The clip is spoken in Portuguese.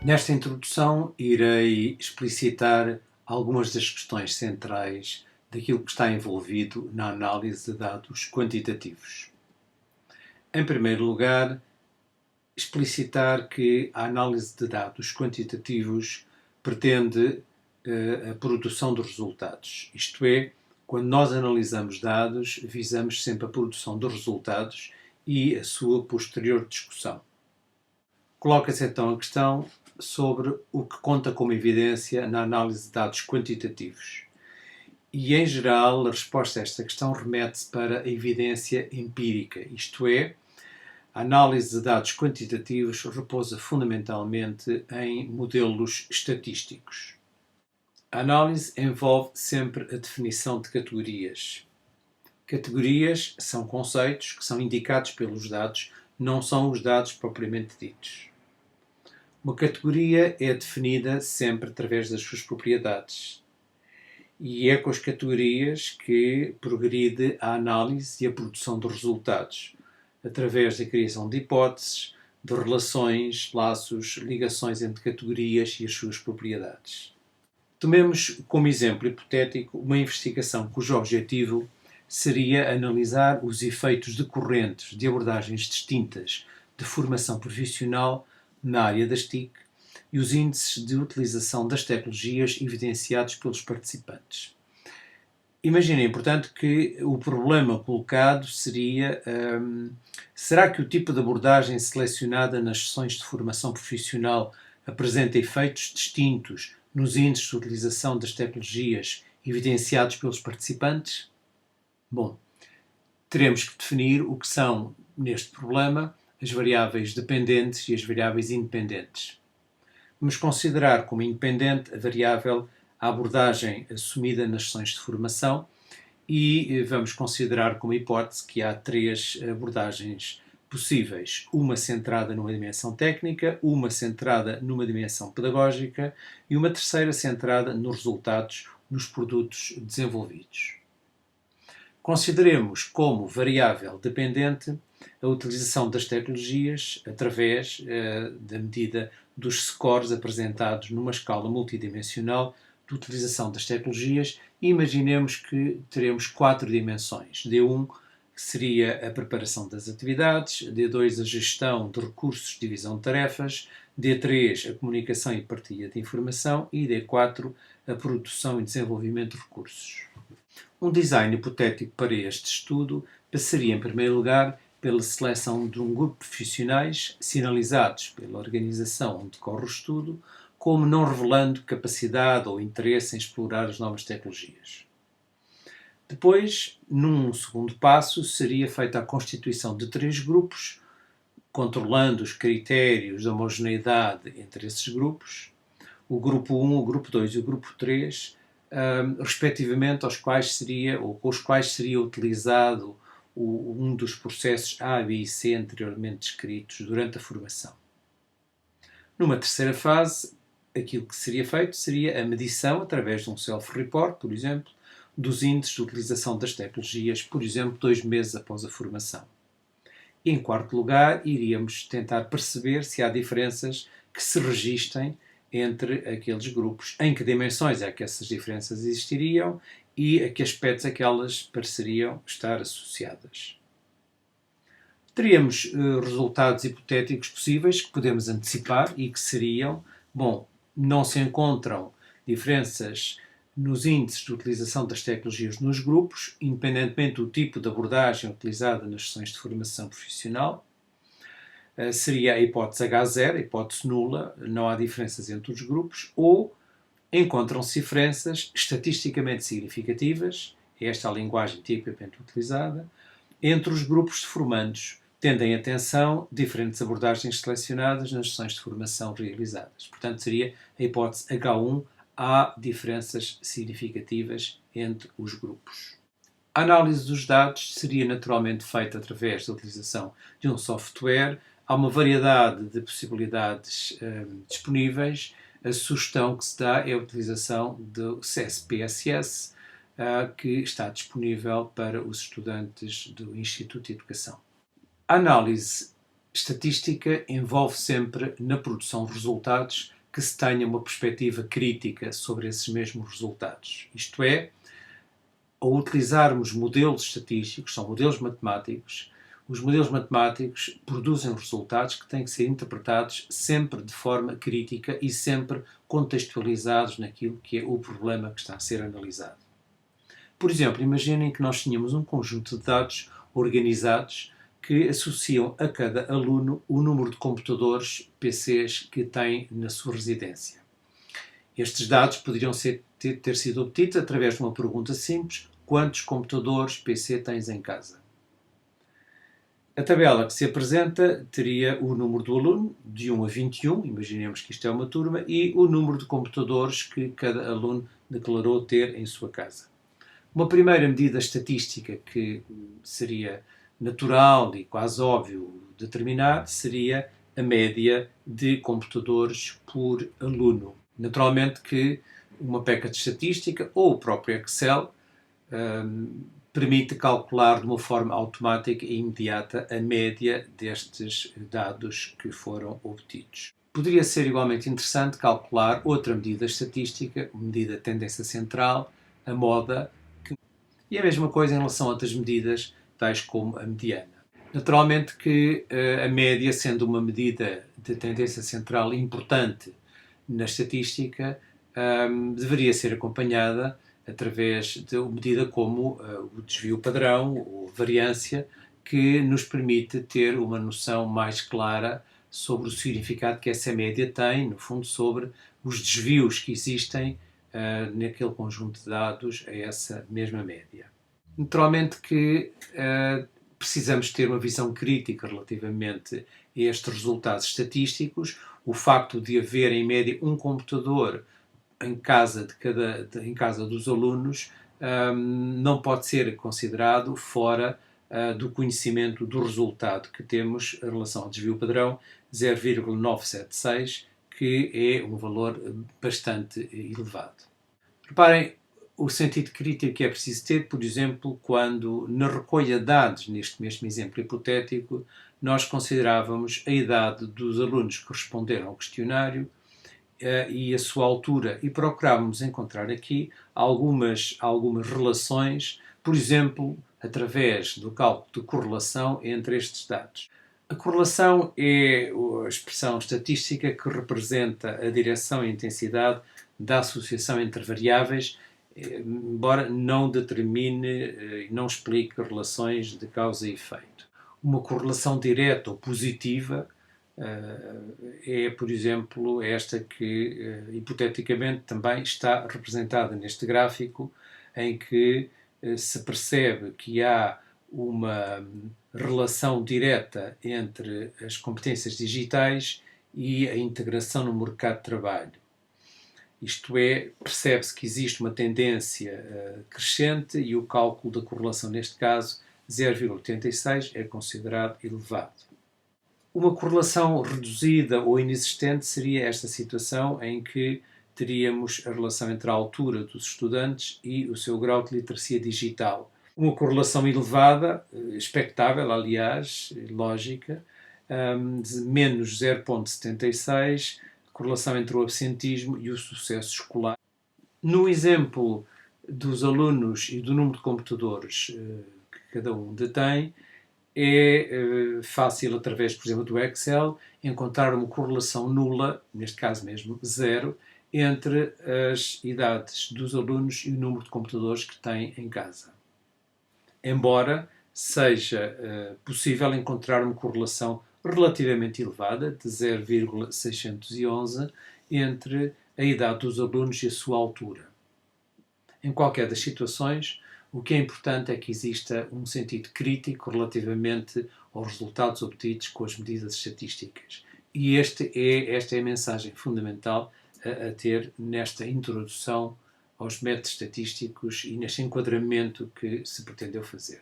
Nesta introdução, irei explicitar algumas das questões centrais daquilo que está envolvido na análise de dados quantitativos. Em primeiro lugar, explicitar que a análise de dados quantitativos pretende a produção de resultados. Isto é, quando nós analisamos dados, visamos sempre a produção de resultados e a sua posterior discussão. Coloca-se então a questão sobre o que conta como evidência na análise de dados quantitativos. E, em geral, a resposta a esta questão remete-se para a evidência empírica, isto é, a análise de dados quantitativos repousa fundamentalmente em modelos estatísticos. A análise envolve sempre a definição de categorias. Categorias são conceitos que são indicados pelos dados, não são os dados propriamente ditos. Uma categoria é definida sempre através das suas propriedades. E é com as categorias que progride a análise e a produção de resultados, através da criação de hipóteses, de relações, laços, ligações entre categorias e as suas propriedades. Tomemos como exemplo hipotético uma investigação cujo objetivo seria analisar os efeitos decorrentes de abordagens distintas de formação profissional na área das TIC e os índices de utilização das tecnologias evidenciados pelos participantes. Imaginem, portanto, que o problema colocado seria será que o tipo de abordagem selecionada nas sessões de formação profissional apresenta efeitos distintos nos índices de utilização das tecnologias evidenciados pelos participantes? Bom, teremos que definir o que são, neste problema, as variáveis dependentes e as variáveis independentes. Vamos considerar como independente a variável a abordagem assumida nas sessões de formação e vamos considerar como hipótese que há três abordagens possíveis. Uma centrada numa dimensão técnica, uma centrada numa dimensão pedagógica e uma terceira centrada nos resultados nos produtos desenvolvidos. Consideremos como variável dependente a utilização das tecnologias através da medida dos scores apresentados numa escala multidimensional de utilização das tecnologias e imaginemos que teremos 4 dimensões. D1, que seria a preparação das atividades, D2, a gestão de recursos de divisão de tarefas, D3, a comunicação e partilha de informação e D4, a produção e desenvolvimento de recursos. Um design hipotético para este estudo passaria, em primeiro lugar, pela seleção de um grupo de profissionais sinalizados pela organização onde decorre o estudo, como não revelando capacidade ou interesse em explorar as novas tecnologias. Depois, num segundo passo, seria feita a constituição de 3 grupos, controlando os critérios de homogeneidade entre esses grupos, o grupo 1, o grupo 2 e o grupo 3, respectivamente aos quais seria, ou com os quais seria utilizado um dos processos A, B e C anteriormente descritos durante a formação. Numa terceira fase, aquilo que seria feito seria a medição, através de um self-report, por exemplo, dos índices de utilização das tecnologias, por exemplo, 2 meses após a formação. E, em quarto lugar, iríamos tentar perceber se há diferenças que se registem entre aqueles grupos, em que dimensões é que essas diferenças existiriam e a que aspectos é que elas pareceriam estar associadas. Teríamos resultados hipotéticos possíveis que podemos antecipar e que seriam, não se encontram diferenças nos índices de utilização das tecnologias nos grupos, independentemente do tipo de abordagem utilizada nas sessões de formação profissional. Seria a hipótese H0, a hipótese nula, não há diferenças entre os grupos, ou encontram-se diferenças estatisticamente significativas, esta é a linguagem tipicamente utilizada, entre os grupos de formandos, tendo em atenção diferentes abordagens selecionadas nas sessões de formação realizadas. Portanto, seria a hipótese H1, há diferenças significativas entre os grupos. A análise dos dados seria naturalmente feita através da utilização de um software. Há uma variedade de possibilidades disponíveis. A sugestão que se dá é a utilização do CSPSS, que está disponível para os estudantes do Instituto de Educação. A análise Estatística envolve sempre, na produção de resultados, que se tenha uma perspectiva crítica sobre esses mesmos resultados. Isto é, ao utilizarmos modelos estatísticos, são modelos matemáticos, os modelos matemáticos produzem resultados que têm que ser interpretados sempre de forma crítica e sempre contextualizados naquilo que é o problema que está a ser analisado. Por exemplo, imaginem que nós tínhamos um conjunto de dados organizados que associam a cada aluno o número de computadores, PCs, que tem na sua residência. Estes dados poderiam ter sido obtidos através de uma pergunta simples: quantos computadores PC tens em casa? A tabela que se apresenta teria o número do aluno, de 1 a 21, imaginemos que isto é uma turma, e o número de computadores que cada aluno declarou ter em sua casa. Uma primeira medida estatística que seria natural e quase óbvio determinar seria a média de computadores por aluno. Naturalmente que uma peca de estatística ou o próprio Excel permite calcular de uma forma automática e imediata a média destes dados que foram obtidos. Poderia ser igualmente interessante calcular outra medida estatística, medida de tendência central, a moda, e a mesma coisa em relação a outras medidas, tais como a mediana. Naturalmente que a média, sendo uma medida de tendência central importante na estatística, deveria ser acompanhada através de uma medida como o desvio padrão ou variância, que nos permite ter uma noção mais clara sobre o significado que essa média tem, no fundo, sobre os desvios que existem naquele conjunto de dados a essa mesma média. Naturalmente que precisamos ter uma visão crítica relativamente a estes resultados estatísticos. O facto de haver, em média, um computador em casa dos alunos não pode ser considerado fora do conhecimento do resultado que temos em relação ao desvio padrão 0,976, que é um valor bastante elevado. Reparem o sentido crítico que é preciso ter, por exemplo, quando na recolha de dados, neste mesmo exemplo hipotético, nós considerávamos a idade dos alunos que responderam ao questionário e a sua altura, e procurávamos encontrar aqui algumas relações, por exemplo, através do cálculo de correlação entre estes dados. A correlação é a expressão estatística que representa a direção e intensidade da associação entre variáveis, embora não determine e não explique relações de causa e efeito. Uma correlação direta ou positiva é, por exemplo, esta que, hipoteticamente, também está representada neste gráfico, em que se percebe que há uma relação direta entre as competências digitais e a integração no mercado de trabalho. Isto é, percebe-se que existe uma tendência crescente e o cálculo da correlação, neste caso, 0,86, é considerado elevado. Uma correlação reduzida ou inexistente seria esta situação em que teríamos a relação entre a altura dos estudantes e o seu grau de literacia digital. Uma correlação elevada, expectável, aliás, lógica, de menos 0,76, correlação entre o absentismo e o sucesso escolar. No exemplo dos alunos e do número de computadores que cada um detém, é fácil, através, por exemplo, do Excel, encontrar uma correlação nula, neste caso mesmo zero, entre as idades dos alunos e o número de computadores que têm em casa. Embora seja possível encontrar uma correlação relativamente elevada, de 0,611, entre a idade dos alunos e a sua altura. Em qualquer das situações, o que é importante é que exista um sentido crítico relativamente aos resultados obtidos com as medidas estatísticas. E esta é a mensagem fundamental a ter nesta introdução aos métodos estatísticos e neste enquadramento que se pretendeu fazer.